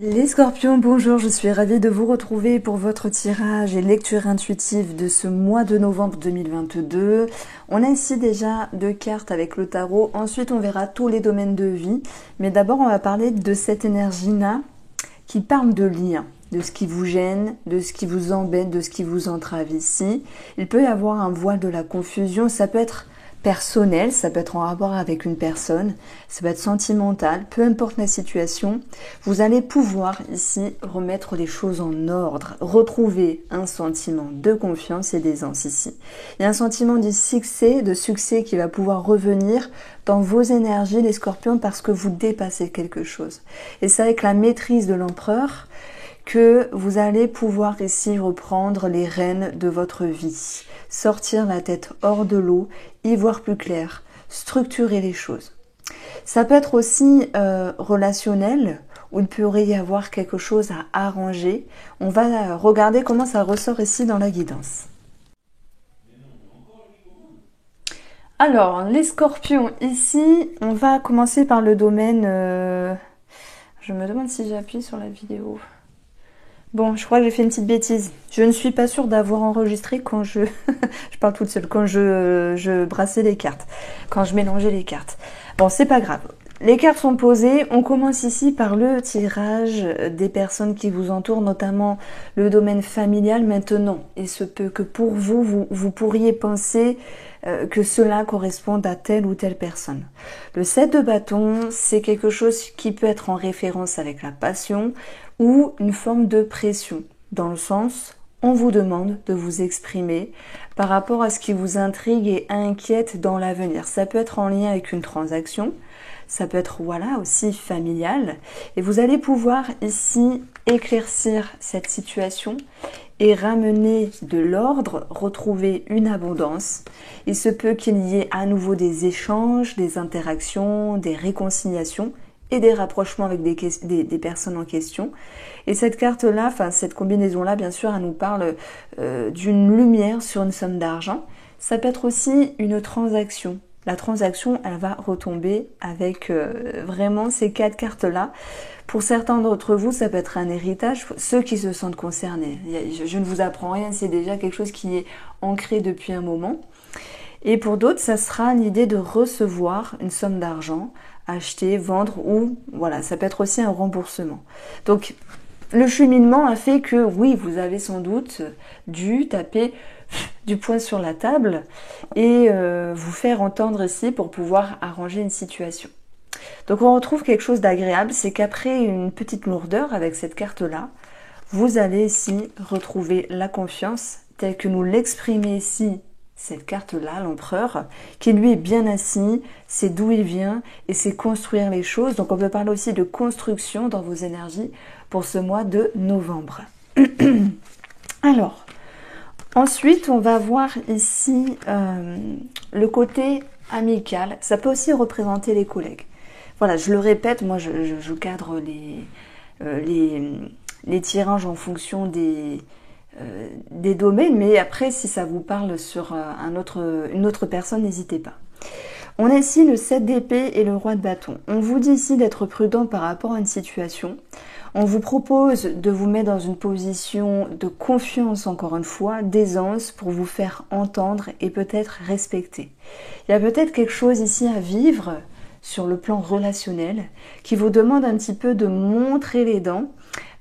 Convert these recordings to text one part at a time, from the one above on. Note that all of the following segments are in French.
Les scorpions, bonjour, je suis ravie de vous retrouver pour votre tirage et lecture intuitive de ce mois de novembre 2022. On a ici déjà 2 cartes avec le tarot, ensuite on verra tous les domaines de vie, mais d'abord on va parler de cette énergie-là qui parle de lien, de ce qui vous gêne, de ce qui vous embête, de ce qui vous entrave ici. Il peut y avoir un voile de la confusion, ça peut être personnel, ça peut être en rapport avec une personne, ça peut être sentimental, peu importe la situation, vous allez pouvoir ici remettre les choses en ordre, retrouver un sentiment de confiance et d'aisance ici. Il y a un sentiment de succès qui va pouvoir revenir dans vos énergies les scorpions parce que vous dépassez quelque chose. Et c'est avec la maîtrise de l'empereur que vous allez pouvoir ici reprendre les rênes de votre vie, sortir la tête hors de l'eau, y voir plus clair, structurer les choses. Ça peut être aussi relationnel, où il pourrait y avoir quelque chose à arranger. On va regarder comment ça ressort ici dans la guidance. Alors, les scorpions, ici, on va commencer par le domaine... Je me demande si j'appuie sur la vidéo. Bon, je crois que j'ai fait une petite bêtise. Je ne suis pas sûre d'avoir enregistré quand je... je parle toute seule, quand je brassais les cartes, quand je mélangeais les cartes. Bon, c'est pas grave. Les cartes sont posées. On commence ici par le tirage des personnes qui vous entourent, notamment le domaine familial maintenant. Il se peut que pour vous, vous pourriez penser que cela corresponde à telle ou telle personne. Le 7 de bâton, c'est quelque chose qui peut être en référence avec la passion ou une forme de pression, dans le sens, on vous demande de vous exprimer par rapport à ce qui vous intrigue et inquiète dans l'avenir. Ça peut être en lien avec une transaction, ça peut être voilà aussi familial, et vous allez pouvoir ici éclaircir cette situation et ramener de l'ordre, retrouver une abondance. Il se peut qu'il y ait à nouveau des échanges, des interactions, des réconciliations et des rapprochements avec des personnes en question. Et cette carte-là, enfin cette combinaison-là, bien sûr, elle nous parle d'une lumière sur une somme d'argent. Ça peut être aussi une transaction. La transaction, elle va retomber avec vraiment ces 4 cartes-là. Pour certains d'entre vous, ça peut être un héritage, ceux qui se sentent concernés. Je ne vous apprends rien, c'est déjà quelque chose qui est ancré depuis un moment. Et pour d'autres, ça sera l'idée de recevoir une somme d'argent, acheter, vendre ou voilà, ça peut être aussi un remboursement. Donc le cheminement a fait que oui, vous avez sans doute dû taper du poing sur la table et vous faire entendre ici pour pouvoir arranger une situation. Donc on retrouve quelque chose d'agréable, c'est qu'après une petite lourdeur avec cette carte-là, vous allez ici retrouver la confiance telle que nous l'exprimons ici, cette carte-là, l'empereur, qui lui est bien assis, c'est d'où il vient et c'est construire les choses. Donc on peut parler aussi de construction dans vos énergies pour ce mois de novembre. Alors, ensuite on va voir ici le côté amical. Ça peut aussi représenter les collègues. Voilà, je le répète, moi je cadre les tirages en fonction des domaines, mais après si ça vous parle sur une autre personne, n'hésitez pas. On a ici le 7 d'épée et le roi de bâton. On vous dit ici d'être prudent par rapport à une situation. On vous propose de vous mettre dans une position de confiance, encore une fois, d'aisance pour vous faire entendre et peut-être respecter. Il y a peut-être quelque chose ici à vivre sur le plan relationnel qui vous demande un petit peu de montrer les dents,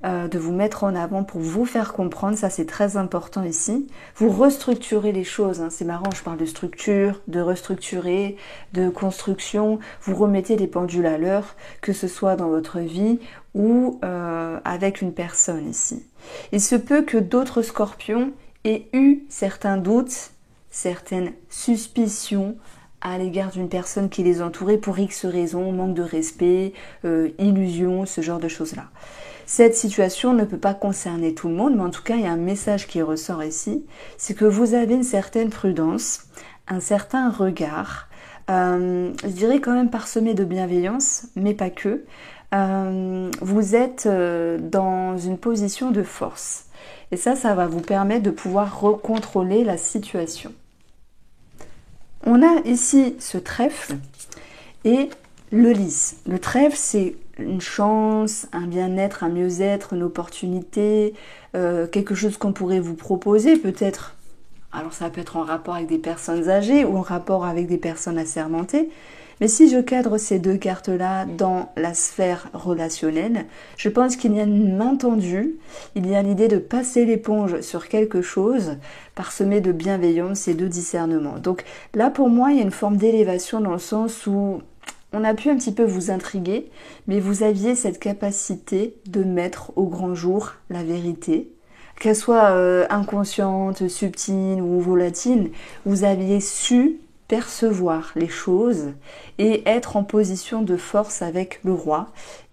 de vous mettre en avant pour vous faire comprendre, ça c'est très important ici. Vous restructurez les choses, hein. C'est marrant, je parle de structure, de restructurer, de construction, vous remettez les pendules à l'heure, que ce soit dans votre vie ou avec une personne ici. Il se peut que d'autres scorpions aient eu certains doutes, certaines suspicions à l'égard d'une personne qui les entourait pour X raisons, manque de respect, illusion, ce genre de choses-là. Cette situation ne peut pas concerner tout le monde, mais en tout cas, il y a un message qui ressort ici, c'est que vous avez une certaine prudence, un certain regard, je dirais quand même parsemé de bienveillance, mais pas que. Vous êtes dans une position de force. Et ça va vous permettre de pouvoir recontrôler la situation. On a ici ce trèfle et le lys. Le trèfle, c'est une chance, un bien-être, un mieux-être, une opportunité, quelque chose qu'on pourrait vous proposer peut-être. Alors ça peut être en rapport avec des personnes âgées ou en rapport avec des personnes assermentées. Mais si je cadre ces deux cartes-là dans la sphère relationnelle, je pense qu'il y a une main tendue, il y a l'idée de passer l'éponge sur quelque chose, parsemé de bienveillance et de discernement. Donc là, pour moi, il y a une forme d'élévation dans le sens où on a pu un petit peu vous intriguer, mais vous aviez cette capacité de mettre au grand jour la vérité. Qu'elle soit inconsciente, subtile ou volatile, vous aviez su percevoir les choses et être en position de force avec le roi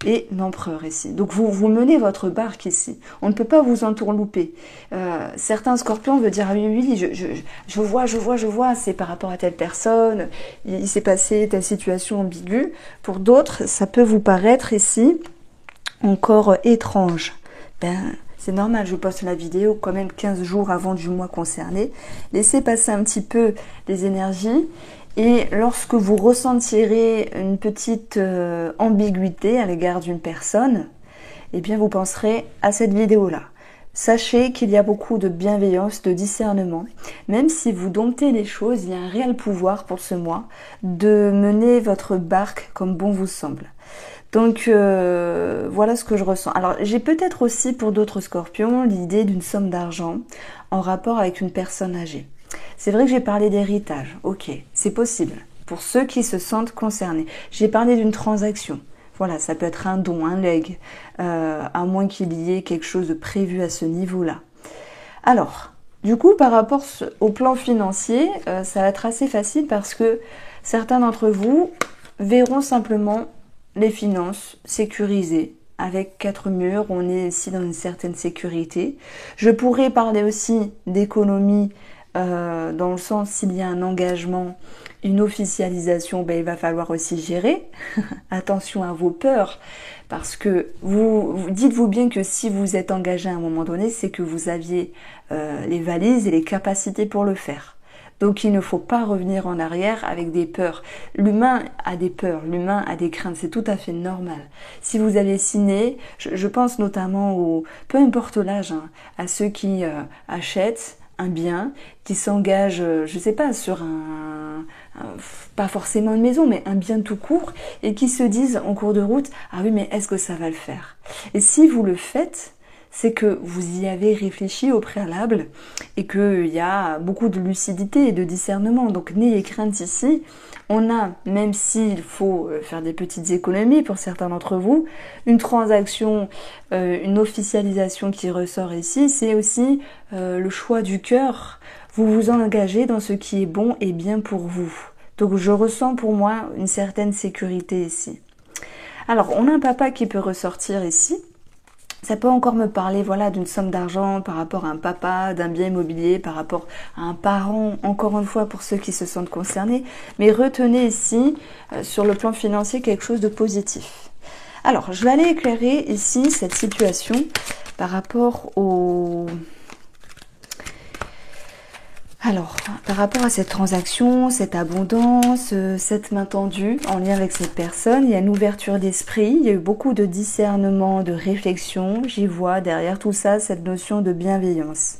et l'empereur ici. Donc vous menez votre barque ici. On ne peut pas vous entourlouper. Certains scorpions veulent dire ah oui, je vois, c'est par rapport à telle personne, il s'est passé telle situation ambiguë. Pour d'autres, ça peut vous paraître ici encore étrange. C'est normal, je poste la vidéo quand même 15 jours avant du mois concerné. Laissez passer un petit peu les énergies et lorsque vous ressentirez une petite ambiguïté à l'égard d'une personne, eh bien vous penserez à cette vidéo-là. Sachez qu'il y a beaucoup de bienveillance, de discernement. Même si vous domptez les choses, il y a un réel pouvoir pour ce mois de mener votre barque comme bon vous semble. Donc voilà ce que je ressens. Alors j'ai peut-être aussi pour d'autres scorpions l'idée d'une somme d'argent en rapport avec une personne âgée. C'est vrai que j'ai parlé d'héritage, ok, c'est possible pour ceux qui se sentent concernés. J'ai parlé d'une transaction, voilà, ça peut être un don, un leg, à moins qu'il y ait quelque chose de prévu à ce niveau-là. Alors, du coup par rapport au plan financier, ça va être assez facile parce que certains d'entre vous verront simplement les finances sécurisées. Avec 4 murs, on est ici dans une certaine sécurité. Je pourrais parler aussi d'économie dans le sens s'il y a un engagement, une officialisation, il va falloir aussi gérer. Attention à vos peurs, parce que dites-vous bien que si vous êtes engagé à un moment donné, c'est que vous aviez les valises et les capacités pour le faire. Donc il ne faut pas revenir en arrière avec des peurs. L'humain a des peurs, l'humain a des craintes, c'est tout à fait normal. Si vous avez signé, je pense notamment peu importe l'âge, à ceux qui achètent un bien, qui s'engagent, je sais pas, sur pas forcément une maison, mais un bien tout court, et qui se disent en cours de route, ah oui, mais est-ce que ça va le faire? Et si vous le faites, c'est que vous y avez réfléchi au préalable et qu'il y a beaucoup de lucidité et de discernement. Donc n'ayez crainte ici. On a, même s'il faut faire des petites économies pour certains d'entre vous, une transaction, une officialisation qui ressort ici, c'est aussi le choix du cœur. Vous vous engagez dans ce qui est bon et bien pour vous. Donc je ressens pour moi une certaine sécurité ici. Alors on a un papa qui peut ressortir ici. Ça peut encore me parler voilà, d'une somme d'argent par rapport à un papa, d'un bien immobilier, par rapport à un parent, encore une fois pour ceux qui se sentent concernés. Mais retenez ici, sur le plan financier, quelque chose de positif. Alors, je vais aller éclairer ici cette situation par rapport au... Alors, par rapport à cette transaction, cette abondance, cette main tendue en lien avec cette personne, il y a une ouverture d'esprit, il y a eu beaucoup de discernement, de réflexion. J'y vois derrière tout ça cette notion de bienveillance.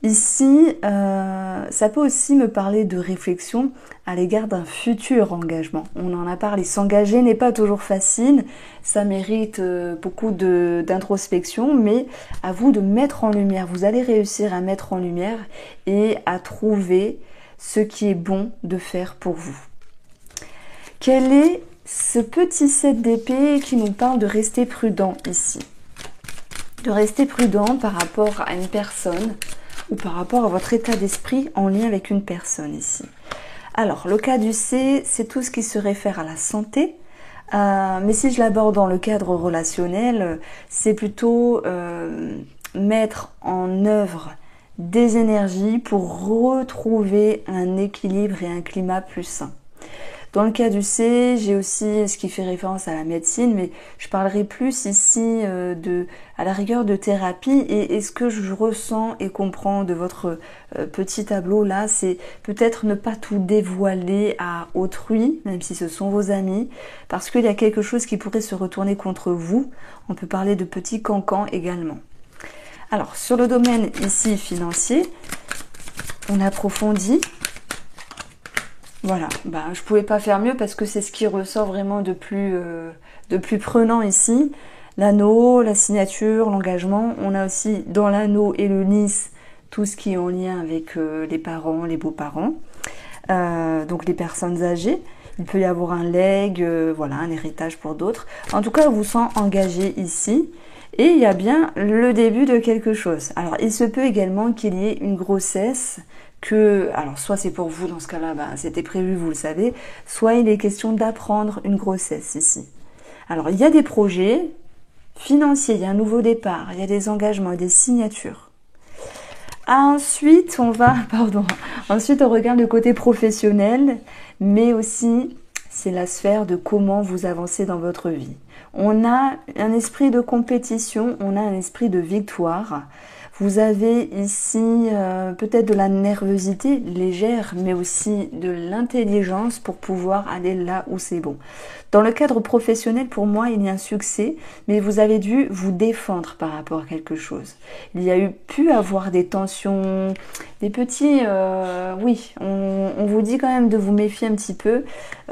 Ici, ça peut aussi me parler de réflexion à l'égard d'un futur engagement. On en a parlé, s'engager n'est pas toujours facile, ça mérite beaucoup d'introspection, mais à vous de mettre en lumière. Vous allez réussir à mettre en lumière et à trouver ce qui est bon de faire pour vous. Quel est ce petit 7 d'épée qui nous parle de rester prudent ici? De rester prudent par rapport à une personne ou par rapport à votre état d'esprit en lien avec une personne ici. Alors, le cas du C, c'est tout ce qui se réfère à la santé, mais si je l'aborde dans le cadre relationnel, c'est plutôt mettre en œuvre des énergies pour retrouver un équilibre et un climat plus sain. Dans le cas du C, j'ai aussi ce qui fait référence à la médecine, mais je parlerai plus ici à la rigueur de thérapie. Et ce que je ressens et comprends de votre petit tableau là, c'est peut-être ne pas tout dévoiler à autrui, même si ce sont vos amis, parce qu'il y a quelque chose qui pourrait se retourner contre vous. On peut parler de petits cancans également. Alors, sur le domaine ici financier, on approfondit. Voilà, je pouvais pas faire mieux parce que c'est ce qui ressort vraiment de plus prenant ici. L'anneau, la signature, l'engagement. On a aussi dans l'anneau et le lys tout ce qui est en lien avec les parents, les beaux-parents, donc les personnes âgées. Il peut y avoir un legs, voilà, un héritage pour d'autres. En tout cas, on vous sent engagé ici. Et il y a bien le début de quelque chose. Alors, il se peut également qu'il y ait une grossesse alors soit c'est pour vous dans ce cas-là, c'était prévu, vous le savez, soit il est question d'apprendre une grossesse ici. Alors, il y a des projets financiers, il y a un nouveau départ, il y a des engagements, des signatures. Ensuite, on regarde le côté professionnel, mais aussi, c'est la sphère de comment vous avancez dans votre vie. On a un esprit de compétition, on a un esprit de victoire. Vous avez ici peut-être de la nervosité légère, mais aussi de l'intelligence pour pouvoir aller là où c'est bon. Dans le cadre professionnel, pour moi, il y a un succès, mais vous avez dû vous défendre par rapport à quelque chose. Il y a pu avoir des tensions, des petits... oui, on vous dit quand même de vous méfier un petit peu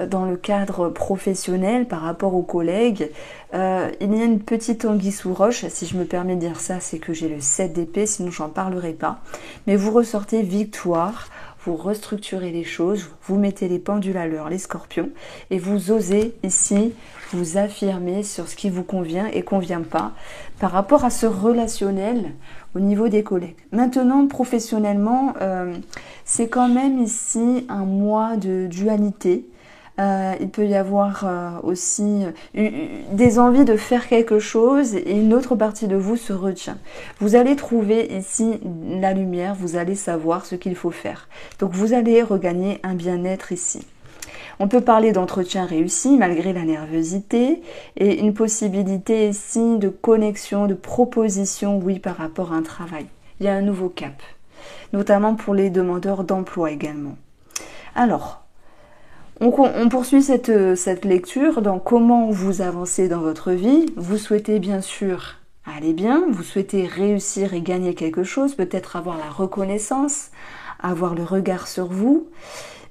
dans le cadre professionnel par rapport aux collègues. Il y a une petite anguille sous roche, si je me permets de dire ça, c'est que j'ai le 7 d'épée, sinon j'en parlerai pas. Mais vous ressortez victoire, vous restructurez les choses, vous mettez les pendules à l'heure, les scorpions, et vous osez ici vous affirmer sur ce qui vous convient et convient pas par rapport à ce relationnel au niveau des collègues. Maintenant, professionnellement, c'est quand même ici un mois de dualité. Il peut y avoir aussi des envies de faire quelque chose et une autre partie de vous se retient. Vous allez trouver ici la lumière, vous allez savoir ce qu'il faut faire. Donc vous allez regagner un bien-être ici. On peut parler d'entretien réussi malgré la nervosité et une possibilité ici de connexion, de proposition, oui, par rapport à un travail. Il y a un nouveau cap, notamment pour les demandeurs d'emploi également. Alors, on poursuit cette lecture dans comment vous avancez dans votre vie. Vous souhaitez bien sûr aller bien, vous souhaitez réussir et gagner quelque chose, peut-être avoir la reconnaissance, avoir le regard sur vous,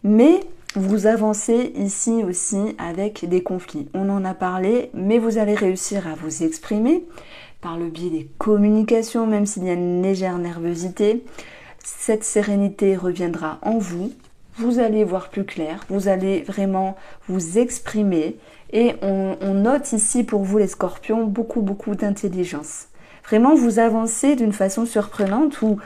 mais vous avancez ici aussi avec des conflits. On en a parlé, mais vous allez réussir à vous exprimer par le biais des communications, même s'il y a une légère nervosité. Cette sérénité reviendra en vous. Vous allez voir plus clair, vous allez vraiment vous exprimer et on note ici pour vous les scorpions beaucoup d'intelligence. Vraiment vous avancez d'une façon surprenante où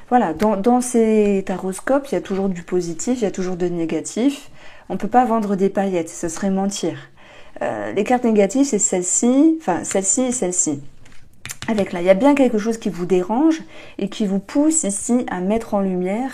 voilà, dans ces taroscopes, il y a toujours du positif, il y a toujours du négatif. On ne peut pas vendre des paillettes, ce serait mentir. Les cartes négatives, c'est celle-ci, enfin celle-ci et celle-ci. Avec là, il y a bien quelque chose qui vous dérange et qui vous pousse ici à mettre en lumière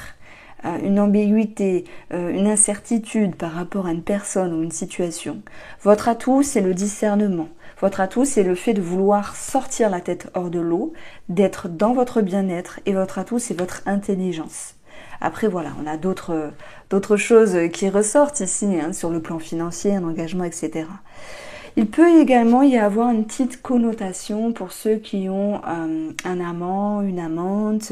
une ambiguïté, une incertitude par rapport à une personne ou une situation. Votre atout, c'est le discernement. Votre atout, c'est le fait de vouloir sortir la tête hors de l'eau, d'être dans votre bien-être, et votre atout, c'est votre intelligence. Après, voilà, on a d'autres choses qui ressortent ici, hein, sur le plan financier, un engagement, etc. Il peut également y avoir une petite connotation pour ceux qui ont un amant, une amante,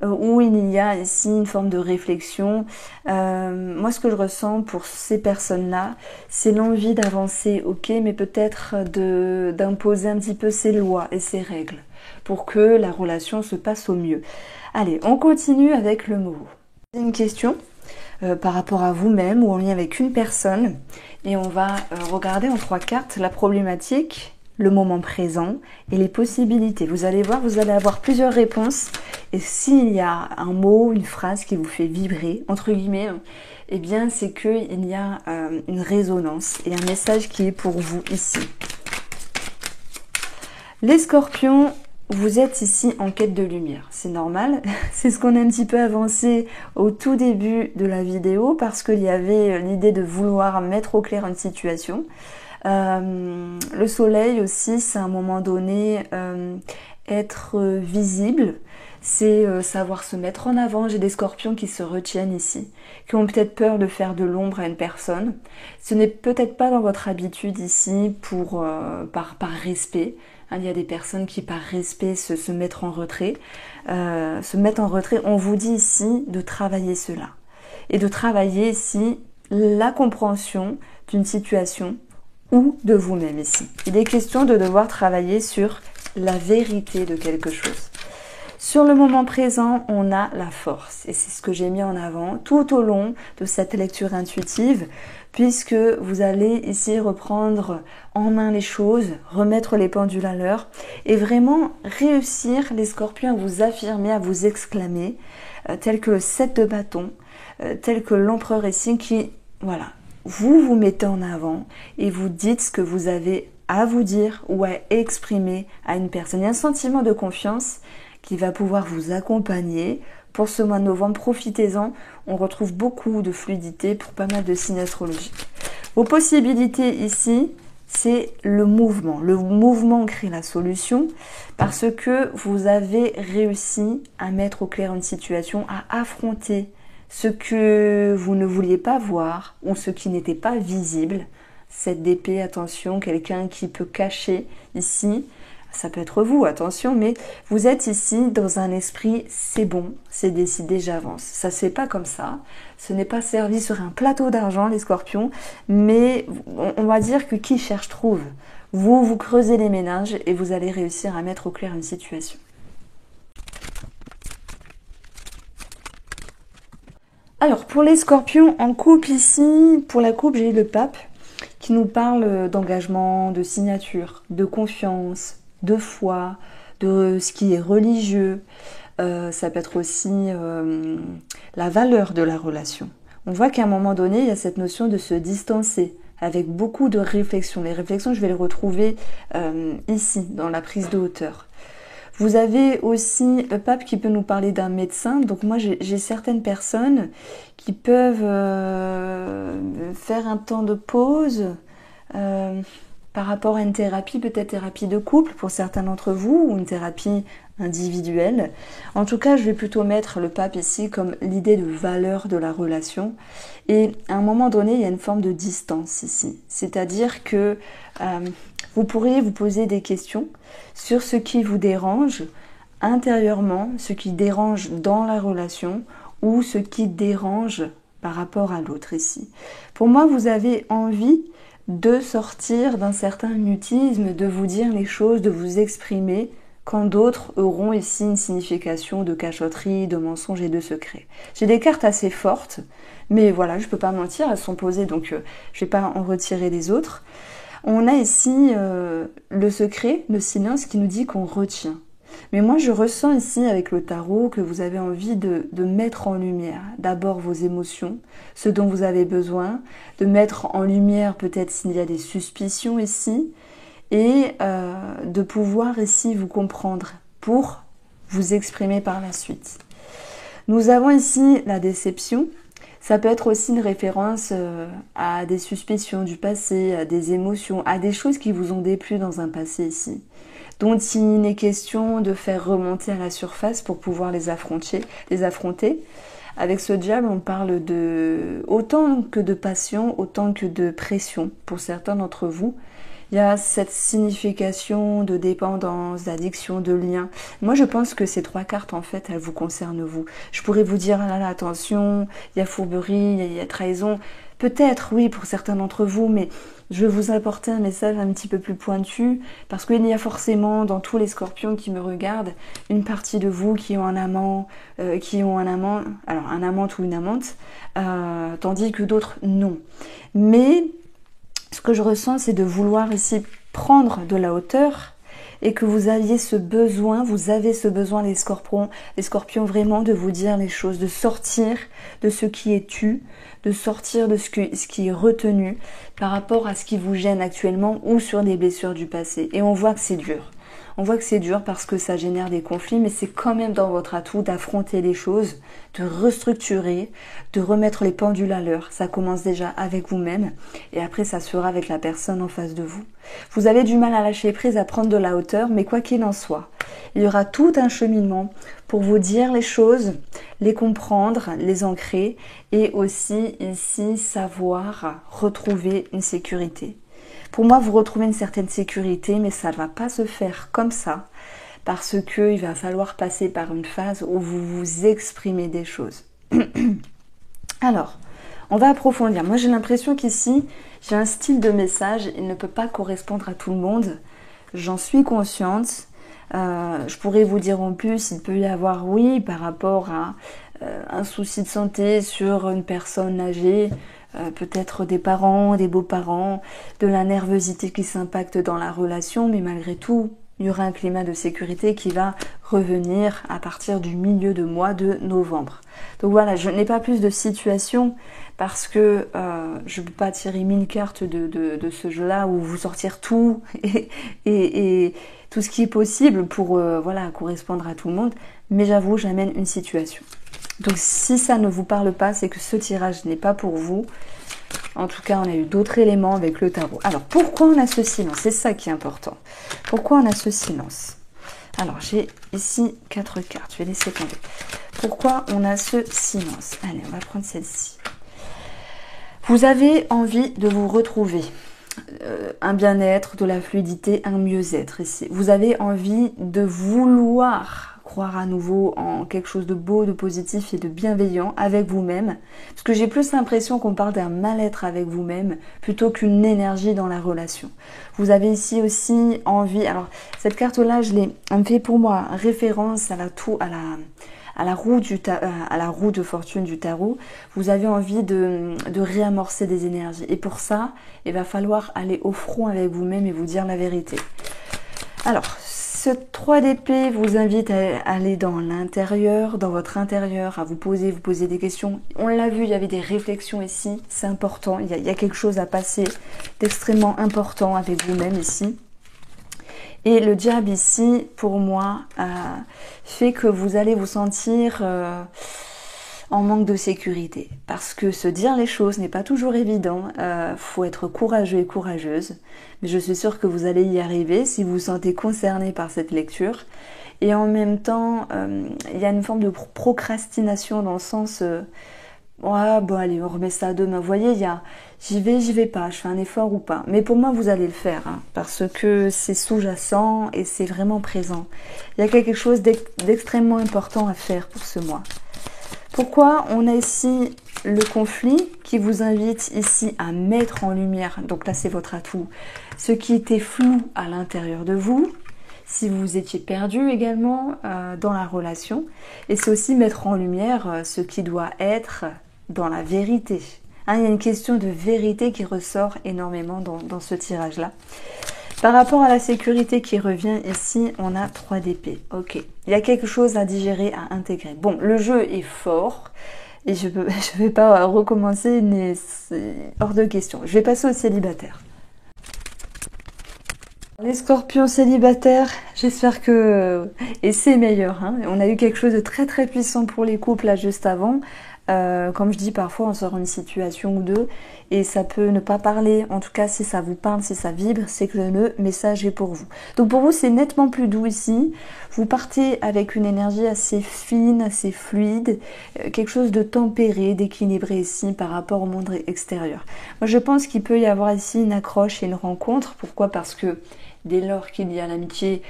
où il y a ici une forme de réflexion. Moi, ce que je ressens pour ces personnes-là, c'est l'envie d'avancer, ok, mais peut-être d'imposer un petit peu ses lois et ses règles pour que la relation se passe au mieux. Allez, on continue avec le mot. Une question par rapport à vous-même ou en lien avec une personne. Et on va regarder en 3 cartes la problématique, le moment présent et les possibilités. Vous allez voir, vous allez avoir plusieurs réponses. Et s'il y a un mot, une phrase qui vous fait vibrer, entre guillemets, eh bien c'est qu'il y a une résonance et un message qui est pour vous ici. Les scorpions, vous êtes ici en quête de lumière, c'est normal, c'est ce qu'on a un petit peu avancé au tout début de la vidéo parce qu'il y avait l'idée de vouloir mettre au clair une situation. Le soleil aussi, c'est à un moment donné être visible, c'est savoir se mettre en avant. J'ai des scorpions qui se retiennent ici, qui ont peut-être peur de faire de l'ombre à une personne. Ce n'est peut-être pas dans votre habitude ici par respect. Il y a des personnes qui, par respect, se mettent en retrait. On vous dit ici de travailler cela. Et de travailler ici la compréhension d'une situation ou de vous-même ici. Il est question de devoir travailler sur la vérité de quelque chose. Sur le moment présent, on a la force. Et c'est ce que j'ai mis en avant tout au long de cette lecture intuitive, puisque vous allez ici reprendre en main les choses, remettre les pendules à l'heure, et vraiment réussir, les scorpions, à vous affirmer, à vous exclamer, tel que le 7 de bâton, tel que l'empereur ici, qui, voilà, vous mettez en avant et vous dites ce que vous avez à vous dire ou à exprimer à une personne. Il y a un sentiment de confiance qui va pouvoir vous accompagner. Pour ce mois de novembre, profitez-en. On retrouve beaucoup de fluidité pour pas mal de signes astrologiques. Vos possibilités ici, c'est le mouvement. Le mouvement crée la solution parce que vous avez réussi à mettre au clair une situation, à affronter ce que vous ne vouliez pas voir ou ce qui n'était pas visible. Cette d'épée, attention, quelqu'un qui peut cacher ici. Ça peut être vous, attention, mais vous êtes ici dans un esprit, c'est bon, c'est décidé, j'avance. Ça se fait pas comme ça. Ce n'est pas servi sur un plateau d'argent, les scorpions, mais on va dire que qui cherche trouve. Vous creusez les méninges et vous allez réussir à mettre au clair une situation. Alors, pour les scorpions en couple ici, pour la couple, j'ai eu le pape qui nous parle d'engagement, de signature, de confiance, de foi, de ce qui est religieux. Ça peut être aussi la valeur de la relation. On voit qu'à un moment donné, il y a cette notion de se distancer avec beaucoup de réflexions. Les réflexions, je vais les retrouver ici, dans la prise de hauteur. Vous avez aussi le pape qui peut nous parler d'un médecin. Donc moi, j'ai certaines personnes qui peuvent faire un temps de pause par rapport à une thérapie, peut-être thérapie de couple pour certains d'entre vous, ou une thérapie individuelle. En tout cas, je vais plutôt mettre le pape ici comme l'idée de valeur de la relation. Et à un moment donné, il y a une forme de distance ici. C'est-à-dire que vous pourriez vous poser des questions sur ce qui vous dérange intérieurement, ce qui dérange dans la relation ou ce qui dérange par rapport à l'autre ici. Pour moi, vous avez envie de sortir d'un certain mutisme, de vous dire les choses, de vous exprimer, quand d'autres auront ici une signification de cachotterie, de mensonge et de secret. J'ai des cartes assez fortes, mais voilà, je peux pas mentir, elles sont posées, donc je vais pas en retirer les autres. On a ici le secret, le silence qui nous dit qu'on retient. Mais moi, je ressens ici avec le tarot que vous avez envie de mettre en lumière d'abord vos émotions, ce dont vous avez besoin, de mettre en lumière peut-être s'il y a des suspicions ici, et de pouvoir ici vous comprendre pour vous exprimer par la suite. Nous avons ici la déception. Ça peut être aussi une référence à des suspicions du passé, à des émotions, à des choses qui vous ont déplu dans un passé ici, dont il est question de faire remonter à la surface pour pouvoir les affronter. Avec ce diable, on parle de autant que de passion, autant que de pression pour certains d'entre vous. Il y a cette signification de dépendance, d'addiction, de lien. Moi, je pense que ces trois cartes, en fait, elles vous concernent vous. Je pourrais vous dire, ah là là, attention, il y a fourberie, il y a trahison. Peut-être, oui, pour certains d'entre vous, mais je vais vous apporter un message un petit peu plus pointu, parce qu'il y a forcément, dans tous les scorpions qui me regardent, une partie de vous qui ont un amant, alors un amant ou une amante, tandis que d'autres, non. Mais ce que je ressens, c'est de vouloir ici prendre de la hauteur et que vous aviez ce besoin, les scorpions vraiment de vous dire les choses, de sortir de ce qui est tu, de sortir de ce qui est retenu par rapport à ce qui vous gêne actuellement ou sur des blessures du passé. Et on voit que c'est dur. On voit que c'est dur parce que ça génère des conflits, mais c'est quand même dans votre atout d'affronter les choses, de restructurer, de remettre les pendules à l'heure. Ça commence déjà avec vous-même et après ça se fera avec la personne en face de vous. Vous avez du mal à lâcher prise, à prendre de la hauteur, mais quoi qu'il en soit, il y aura tout un cheminement pour vous dire les choses, les comprendre, les ancrer et aussi ici savoir retrouver une sécurité. Pour moi, vous retrouvez une certaine sécurité, mais ça ne va pas se faire comme ça parce qu'il va falloir passer par une phase où vous vous exprimez des choses. Alors, on va approfondir. Moi, j'ai l'impression qu'ici, j'ai un style de message, il ne peut pas correspondre à tout le monde. J'en suis consciente. Je pourrais vous dire en plus, il peut y avoir, oui, par rapport à un souci de santé sur une personne âgée, peut-être des parents, des beaux-parents, de la nervosité qui s'impacte dans la relation, mais malgré tout, il y aura un climat de sécurité qui va revenir à partir du milieu de mois de novembre. Donc voilà, je n'ai pas plus de situation parce que je ne peux pas tirer 1000 cartes de ce jeu-là où vous sortir tout et tout ce qui est possible pour voilà, correspondre à tout le monde. Mais j'avoue, j'amène une situation. Donc si ça ne vous parle pas, c'est que ce tirage n'est pas pour vous. En tout cas, on a eu d'autres éléments avec le tarot. Alors, pourquoi on a ce silence? C'est ça qui est important. Pourquoi on a ce silence? Alors, j'ai ici 4 cartes. Je vais laisser tomber. Pourquoi on a ce silence? Allez, on va prendre celle-ci. Vous avez envie de vous retrouver. Un bien-être, de la fluidité, un mieux-être ici. Vous avez envie de vouloir croire à nouveau en quelque chose de beau, de positif et de bienveillant avec vous-même. Parce que j'ai plus l'impression qu'on parle d'un mal-être avec vous-même plutôt qu'une énergie dans la relation. Vous avez ici aussi envie... Alors, cette carte-là, elle me fait pour moi référence à la roue de fortune du tarot. Vous avez envie de réamorcer des énergies. Et pour ça, il va falloir aller au front avec vous-même et vous dire la vérité. Alors, ce 3 d'épée vous invite à aller dans l'intérieur, dans votre intérieur, à vous poser des questions. On l'a vu, il y avait des réflexions ici, c'est important. Il y a quelque chose à passer d'extrêmement important avec vous-même ici. Et le diable ici, pour moi, fait que vous allez vous sentir en manque de sécurité. Parce que se dire les choses n'est pas toujours évident. Faut être courageux et courageuse. Mais je suis sûre que vous allez y arriver si vous vous sentez concerné par cette lecture. Et en même temps, il y a une forme de procrastination dans le sens... ouais, bon allez, on remet ça demain. Vous voyez, j'y vais pas, je fais un effort ou pas. Mais pour moi, vous allez le faire, hein, parce que c'est sous-jacent et c'est vraiment présent. Il y a quelque chose d'extrêmement important à faire pour ce mois. Pourquoi on a ici le conflit qui vous invite ici à mettre en lumière, donc là c'est votre atout, ce qui était flou à l'intérieur de vous, si vous étiez perdu également dans la relation, et c'est aussi mettre en lumière ce qui doit être dans la vérité. Hein, il y a une question de vérité qui ressort énormément dans ce tirage-là. Par rapport à la sécurité qui revient ici, on a 3 d'épée. Ok, il y a quelque chose à digérer, à intégrer. Bon, le jeu est fort et je vais pas recommencer, mais c'est hors de question. Je vais passer aux célibataires. Les scorpions célibataires, j'espère que... Et c'est meilleur, hein. On a eu quelque chose de très très puissant pour les couples là juste avant. Comme je dis, parfois on sort une situation ou deux et ça peut ne pas parler. En tout cas, si ça vous parle, si ça vibre, c'est que le message est pour vous. Donc pour vous, c'est nettement plus doux ici. Vous partez avec une énergie assez fine, assez fluide, quelque chose de tempéré, d'équilibré ici par rapport au monde extérieur. Moi, je pense qu'il peut y avoir ici une accroche et une rencontre. Pourquoi? Parce que dès lors qu'il y a l'amitié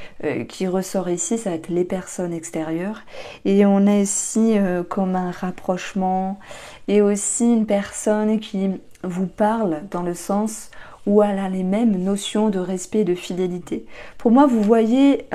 qui ressort ici, ça va être les personnes extérieures. Et on a ici comme un rapprochement et aussi une personne qui vous parle dans le sens où elle a les mêmes notions de respect et de fidélité. Pour moi, vous voyez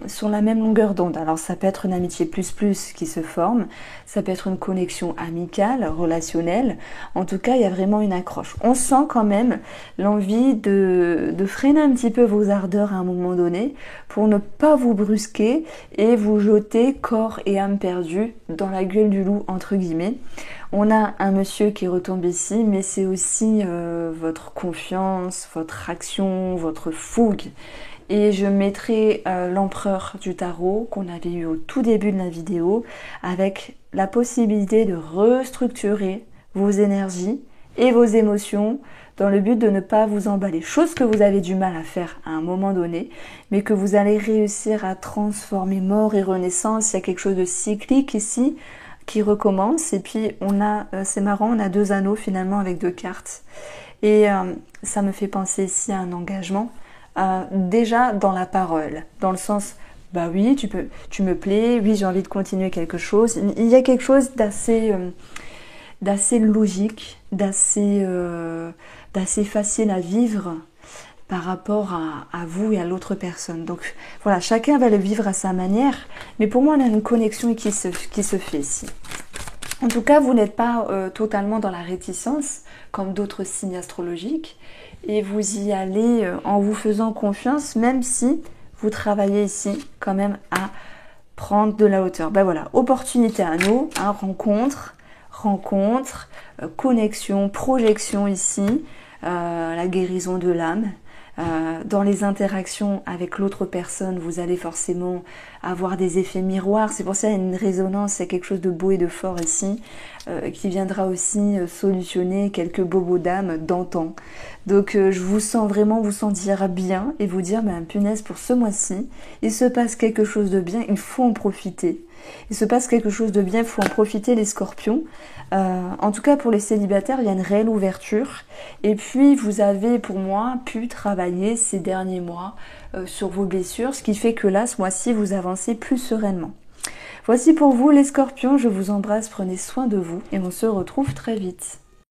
sur la même longueur d'onde. Alors ça peut être une amitié plus qui se forme, ça peut être une connexion amicale, relationnelle. En tout cas, il y a vraiment une accroche. On sent quand même l'envie de freiner un petit peu vos ardeurs à un moment donné pour ne pas vous brusquer et vous jeter corps et âme perdus dans la gueule du loup, entre guillemets. On a un monsieur qui retombe ici, mais c'est aussi votre confiance, votre action, votre fougue. Et je mettrai l'empereur du tarot qu'on avait eu au tout début de la vidéo avec la possibilité de restructurer vos énergies et vos émotions dans le but de ne pas vous emballer. Chose que vous avez du mal à faire à un moment donné, mais que vous allez réussir à transformer. Mort et renaissance, il y a quelque chose de cyclique ici qui recommence. Et puis on a, c'est marrant, on a 2 anneaux finalement avec 2 cartes. Et ça me fait penser ici à un engagement. Déjà dans la parole, dans le sens, bah oui, tu me plais, oui, j'ai envie de continuer quelque chose. Il y a quelque chose d'assez logique, d'assez facile à vivre par rapport à vous et à l'autre personne. Donc voilà, chacun va le vivre à sa manière, mais pour moi, on a une connexion qui se fait ici. En tout cas, vous n'êtes pas totalement dans la réticence, comme d'autres signes astrologiques, et vous y allez en vous faisant confiance, même si vous travaillez ici quand même à prendre de la hauteur. Ben voilà, opportunité à nous, hein, rencontre, connexion, projection ici, la guérison de l'âme. Dans les interactions avec l'autre personne, vous allez forcément avoir des effets miroirs. C'est pour ça qu'il y a une résonance, il y a quelque chose de beau et de fort ici, qui viendra aussi solutionner quelques bobos d'âme d'antan. Donc je vous sens vraiment vous sentir bien et vous dire, ben, punaise, pour ce mois-ci, il se passe quelque chose de bien, il faut en profiter. Il se passe quelque chose de bien, il faut en profiter les scorpions. En tout cas pour les célibataires, il y a une réelle ouverture. Et puis vous avez pour moi pu travailler ces derniers mois sur vos blessures, ce qui fait que là, ce mois-ci, vous avancez plus sereinement. Voici pour vous les scorpions, je vous embrasse, prenez soin de vous et on se retrouve très vite.